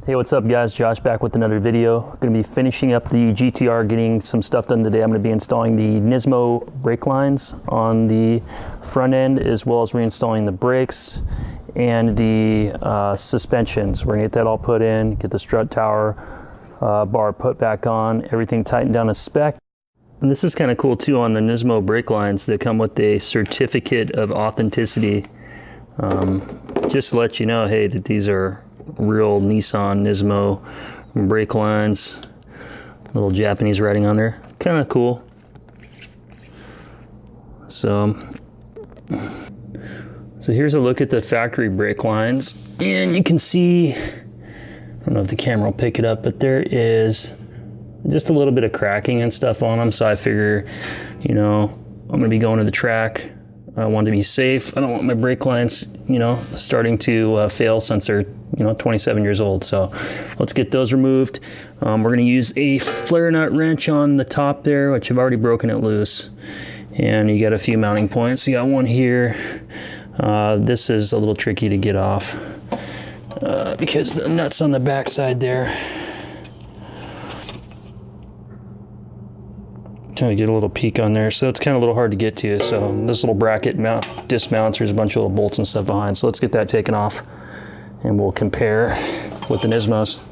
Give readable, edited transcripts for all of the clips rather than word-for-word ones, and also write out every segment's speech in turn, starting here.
Hey, what's up guys? Josh back with another video. Going to be finishing up the GTR, getting some stuff done today. I'm going to be installing the Nismo brake lines on the front end, as well as reinstalling the brakes and the suspensions. We're going to get that all put in, get the strut tower bar put back on, everything tightened down to spec. And this is kind of cool too on the Nismo brake lines. They come with a certificate of authenticity. Just to let you know, hey, that these are real Nissan Nismo brake lines. Little Japanese writing on there, kind of cool. So here's a look at the factory brake lines, and you can see, I don't know if the camera will pick it up, but there is just a little bit of cracking and stuff on them. So I figure, you know, I'm gonna be going to the track. I want to be safe. I don't want my brake lines, you know, starting to fail since they're, you know, 27 years old. So let's get those removed. We're going to use a flare nut wrench on the top there, which I've already broken it loose. And you got a few mounting points. You got one here. This is a little tricky to get off because the nuts on the back side there. Trying to get a little peek on there, so it's kind of a little hard to get to. So this little bracket dismounts, there's a bunch of little bolts and stuff behind. So let's get that taken off and we'll compare with the Nismos. All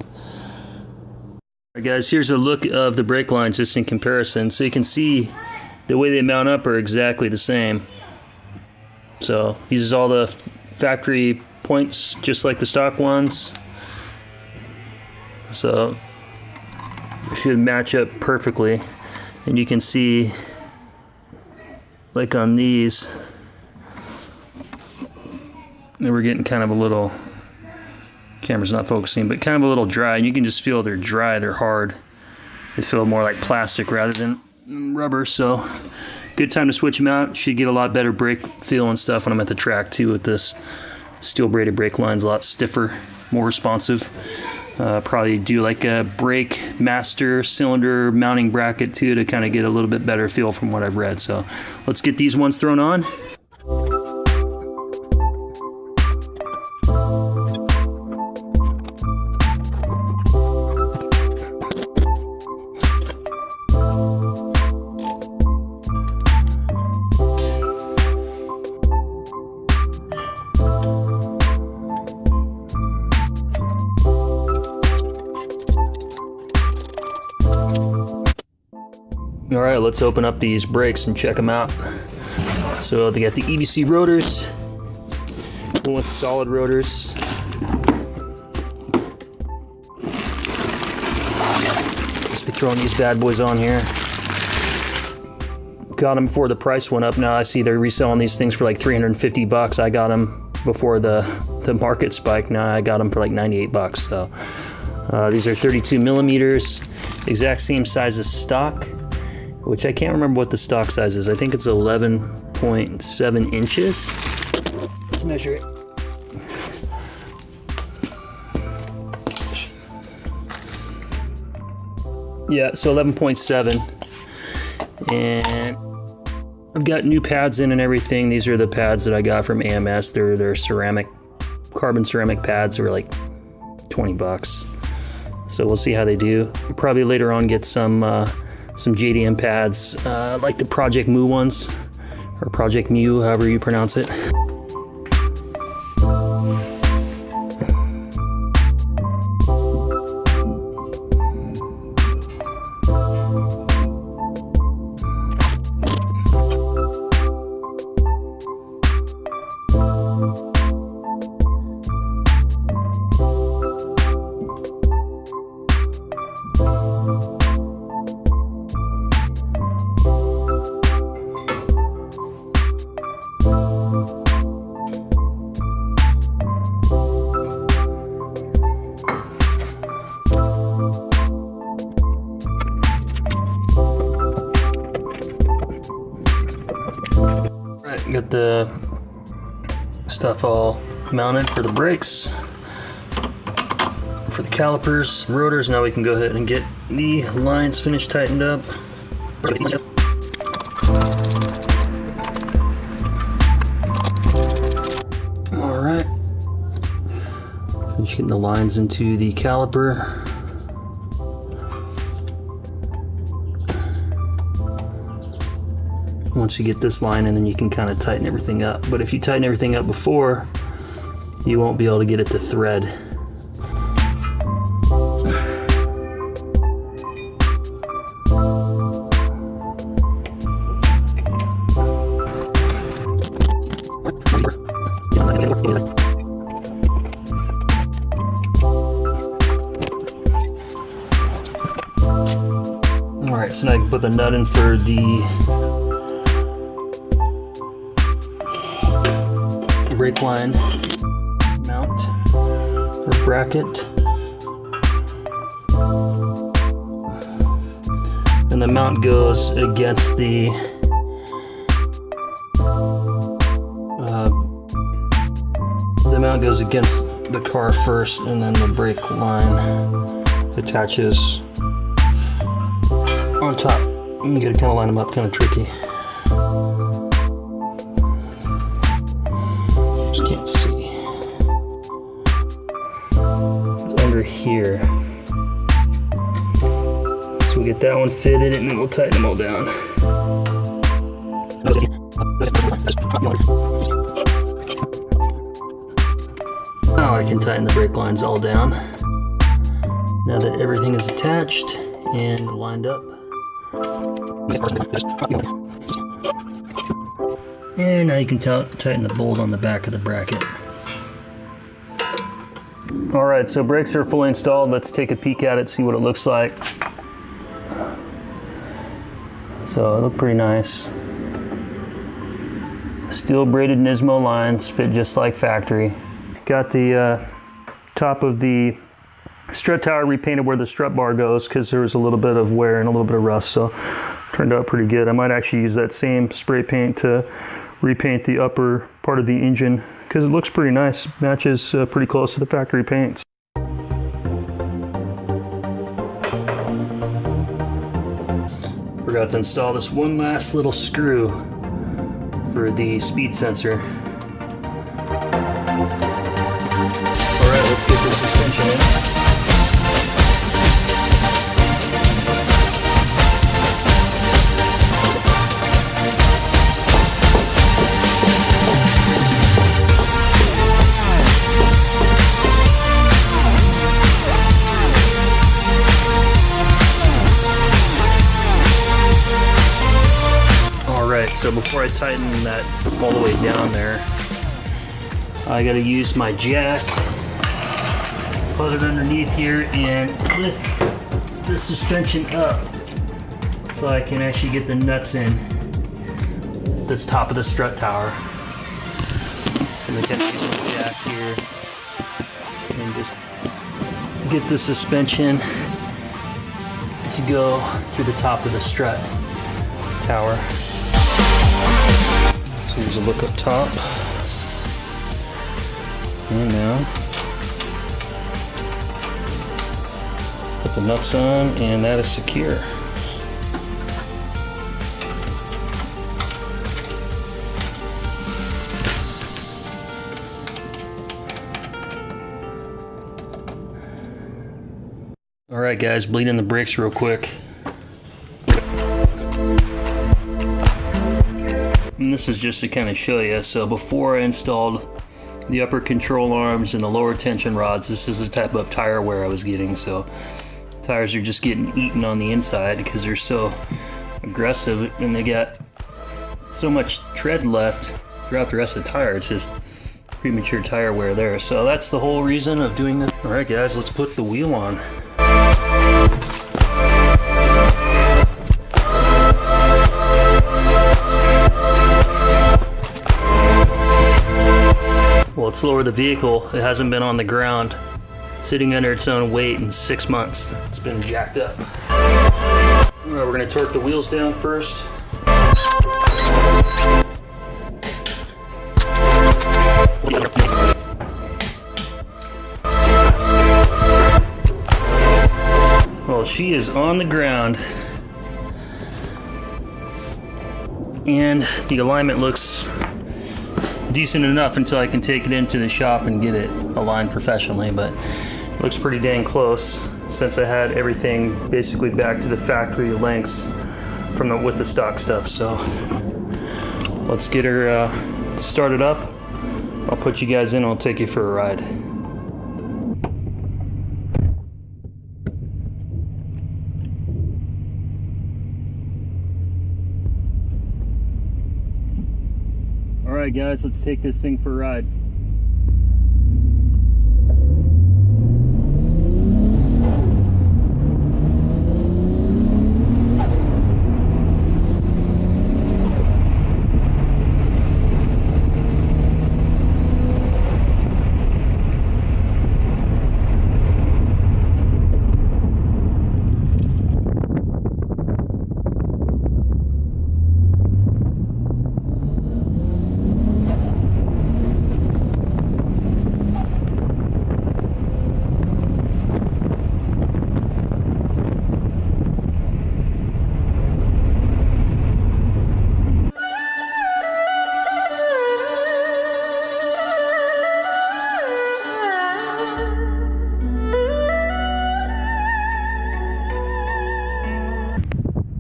right guys, here's a look of the brake lines just in comparison. So you can see the way they mount up are exactly the same. So these are all the factory points, just like the stock ones. So it should match up perfectly. And you can see, like on these, and we're getting kind of a little, camera's not focusing, but kind of a little dry. And you can just feel they're dry, they're hard. They feel more like plastic rather than rubber. So good time to switch them out. Should get a lot better brake feel and stuff when I'm at the track too with this steel braided brake lines, a lot stiffer, more responsive. Probably do like a brake master cylinder mounting bracket too to kind of get a little bit better feel from what I've read. So let's get these ones thrown on. All right, let's open up these brakes and check them out. So they got the EBC rotors, one with solid rotors. Just be throwing these bad boys on here. Got them before the price went up. Now I see they're reselling these things for like 350 bucks. I got them before the market spike. Now I got them for like 98 bucks. So these are 32 millimeters, exact same size as stock, which I can't remember what the stock size is. I think it's 11.7 inches. Let's measure it. Yeah, so 11.7. And I've got new pads in and everything. These are the pads that I got from AMS. They're ceramic, carbon ceramic pads. They were like 20 bucks. So we'll see how they do. Probably later on get some JDM pads, like the Project Mu ones, or Project Mu, however you pronounce it. Got the stuff all mounted for the brakes, for the calipers, rotors. Now we can go ahead and get the lines finished, tightened up. Getting the lines into the caliper. Once you get this line in, then you can kind of tighten everything up. But if you tighten everything up before, you won't be able to get it to thread. All right, so now I can put the nut in for the brake line mount or bracket, and the mount goes against the car first, and then the brake line attaches on top. You gotta kind of line them up, kind of tricky. Just can't see. It's under here. So we'll get that one fitted, and then we'll tighten them all down. Now I can tighten the brake lines all down. Now that everything is attached and lined up. And now you can tighten the bolt on the back of the bracket. Alright, so brakes are fully installed. Let's take a peek at it, see what it looks like. So it looked pretty nice. Steel braided Nismo lines, fit just like factory. Got the top of the strut tower repainted where the strut bar goes, because there was a little bit of wear and a little bit of rust, so turned out pretty good. I might actually use that same spray paint to repaint the upper part of the engine, because it looks pretty nice. Matches pretty close to the factory paints. Forgot to install this one last little screw for the speed sensor. Alright, let's get this suspension in. Alright, so before I tighten that all the way down there, I gotta use my jack, put it underneath here, and lift the suspension up so I can actually get the nuts in this top of the strut tower. And I gotta use my jack here and just get the suspension to go through the top of the strut tower. So here's a look up top. And now put the nuts on, and that is secure. All right, guys, bleed in the brakes real quick. And this is just to kind of show you. So before I installed the upper control arms and the lower tension rods, this is the type of tire wear I was getting. So tires are just getting eaten on the inside because they're so aggressive, and they got so much tread left throughout the rest of the tire. It's just premature tire wear there. So that's the whole reason of doing this. All right, guys, let's put the wheel on. Well, let's lower the vehicle. It hasn't been on the ground, sitting under its own weight in 6 months. It's been jacked up. All right, we're gonna torque the wheels down first. Well, she is on the ground, and the alignment looks decent enough until I can take it into the shop and get it aligned professionally, but it looks pretty dang close since I had everything basically back to the factory lengths from with the stock stuff. So let's get her started up. I'll put you guys in and I'll take you for a ride. All right, guys, let's take this thing for a ride.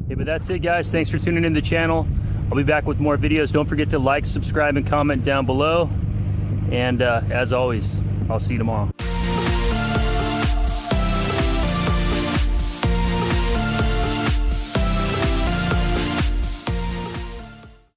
But that's it, guys. Thanks for tuning in to the channel. I'll be back with more videos. Don't forget to like, subscribe, and comment down below. And as always, I'll see you tomorrow.